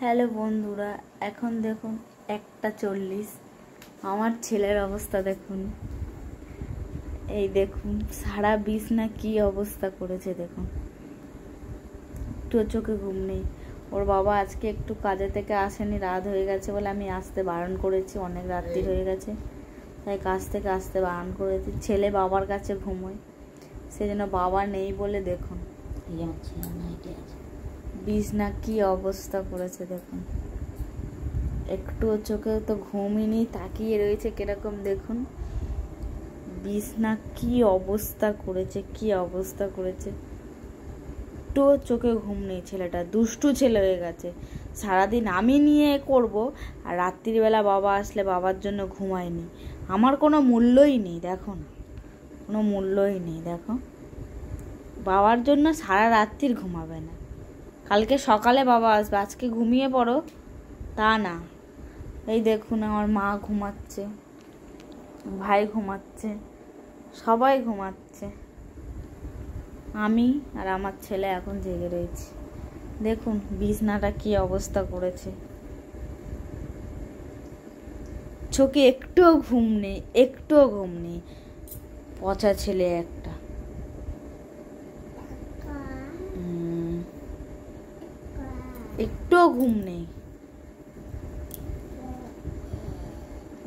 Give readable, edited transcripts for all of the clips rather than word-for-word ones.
Hello বন্ধুরা, এখন দেখুন 1:40। আমার ছেলের অবস্থা দেখুন, এই দেখুন সারা বিছনা কি অবস্থা করেছে দেখুন। একটু চোখে ঘুম নেই। ওর বাবা আজকে একটু কাজে থেকে আসেনি, রাত হয়ে গেছে বলে আমি আসতে বারণ করেছি, অনেক রাত্রি হয়ে গেছে তাই কাজ থেকে আসতে বারণ করেছি। ছেলে বাবার কাছে ঘুমোয়, সেজন্য বাবা নেই বলে দেখুন বিছনা কি অবস্থা করেছে দেখুন। একটুও চোখে তো ঘুমই নেই, তাকিয়ে রয়েছে কিরকম দেখুন। বিছনা কি অবস্থা করেছে, কি অবস্থা করেছে। একটুও চোখে ঘুম নেই, ছেলেটা দুষ্টু ছেলে হয়ে গেছে। সারাদিন আমি নিয়ে করব, আর রাত্রিবেলা বাবা আসলে বাবার জন্য ঘুমায়নি। আমার কোনো মূল্যই নেই, দেখো না, কোনো মূল্যই নেই। দেখো, বাবার জন্য সারা রাত্রির ঘুমাবে না। কালকে সকালে বাবা আসবে, আজকে ঘুমিয়ে পড়ো তা না। এই দেখুন আমার মা ঘুমাচ্ছে, ভাই ঘুমাচ্ছে, সবাই ঘুমাচ্ছে, আমি আর আমার ছেলে এখন জেগে রয়েছি। দেখুন বিছনাটা কি অবস্থা করেছে। চোখে একটুও ঘুম নেই, একটুও ঘুম নেই, পচা ছেলে একটা। একটুও ঘুম নেই।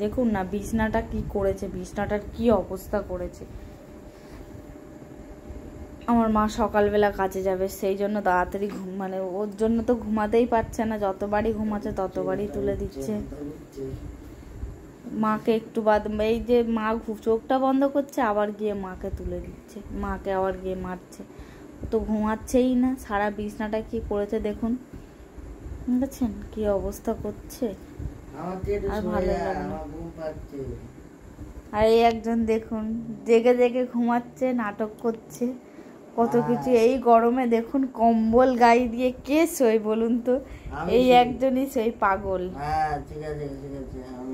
দেখুন না বিছনাটা কি করেছে, বিছনাটার কি অবস্থা করেছে। আমার মা সকালবেলা কাজে যাবে, সেই জন্য তাড়াতাড়ি মানে ওর জন্য তো ঘুমাতেই পারছে না, যতবারই ঘুমাচ্ছে ততবারই তুলে দিচ্ছে। মাকে একটু বাদ, এই যে মা চোখটা বন্ধ করছে আবার গিয়ে মাকে তুলে দিচ্ছে, মাকে আবার গিয়ে মারছে। তো ঘুমাচ্ছেই না, সারা বিছনাটা কি করেছে দেখুন, বুঝেছেন কি অবস্থা করছে। আর ভালো লাগে না। আর এই একজন দেখুন জেগে জেগে ঘুমাচ্ছে, নাটক করছে কত কিছু। এই গরমে দেখুন কম্বল গায়ে দিয়ে কে শোয় বলুন তো? এই একজনই শোয়, পাগল।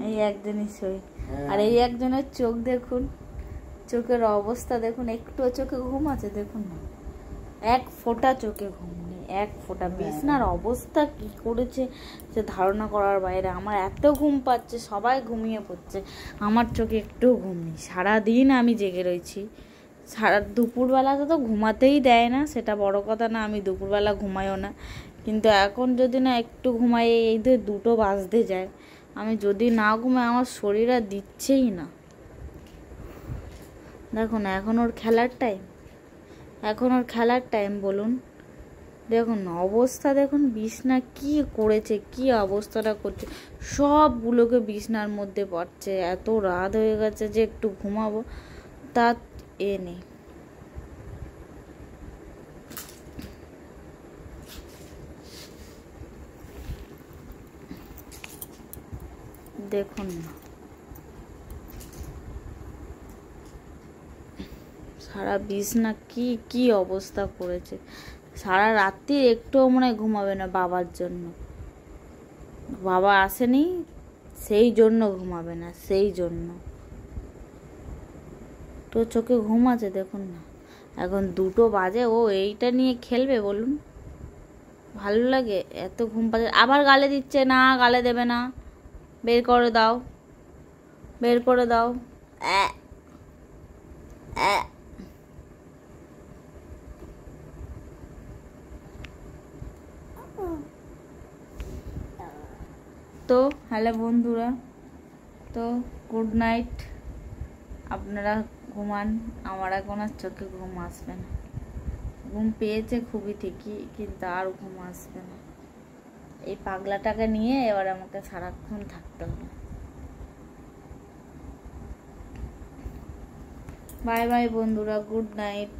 এই একজনই শোয়। আর এই একজনের চোখ দেখুন, চোখের অবস্থা দেখুন, একটু চোখে ঘুম আছে দেখুন না, এক ফোঁটা চোখে ঘুম নেই, এক ফোঁটা। বিছনার অবস্থা কি করেছে সে ধারণা করার বাইরে। আমার এত ঘুম পাচ্ছে, সবাই ঘুমিয়ে পড়ছে, আমার চোখে একটুও ঘুম নেই। সারাদিন আমি জেগে রয়েছি। দুপুরবেলাতে তো ঘুমাতেই দেয় না, সেটা বড় কথা না, আমি দুপুরবেলা ঘুমাইও না, কিন্তু এখন যদি না একটু ঘুমাই, এই 2টো বাজতে যায়, আমি যদি না ঘুমাই আমার শরীর আর দিচ্ছেই না। দেখুন এখন ওর খেলার টাইম, এখন ওর খেলার টাইম বলুন। দেখুন অবস্থা দেখুন, বিছনা কি করেছে, কি অবস্থাটা করছে, সবগুলোকে বিছনার মধ্যে পড়ছে। এত রাত হয়ে গেছে যে একটু ঘুমাবো তা নেই। দেখুন না সারা বিছনা কি কি অবস্থা করেছে। সারা রাত্রি একটুও মনে হয় ঘুমাবে না বাবার জন্য। বাবা আসেনি সেই জন্য ঘুমাবে না, সেই জন্য তো চোখে ঘুম আছে দেখুন না। এখন 2টো বাজে, ও এইটা নিয়ে খেলবে বলুন? ভালো লাগে? এত ঘুম পাচ্ছে। আবার গালে দিচ্ছে, না গালে দেবে না, বের করে দাও, বের করে দাও। তো হ্যালো বন্ধুরা, তো গুড নাইট। আপনারা ঘুমান, আমার এখন আর চোখে ঘুম আসবে না। ঘুম পেয়েছে খুবই ঠিকই, কিন্তু আর ঘুম আসবে না। এই পাগলাটাকে নিয়ে এবার আমাকে সারাক্ষণ থাকতে হবে। বাই বাই বন্ধুরা, গুড নাইট।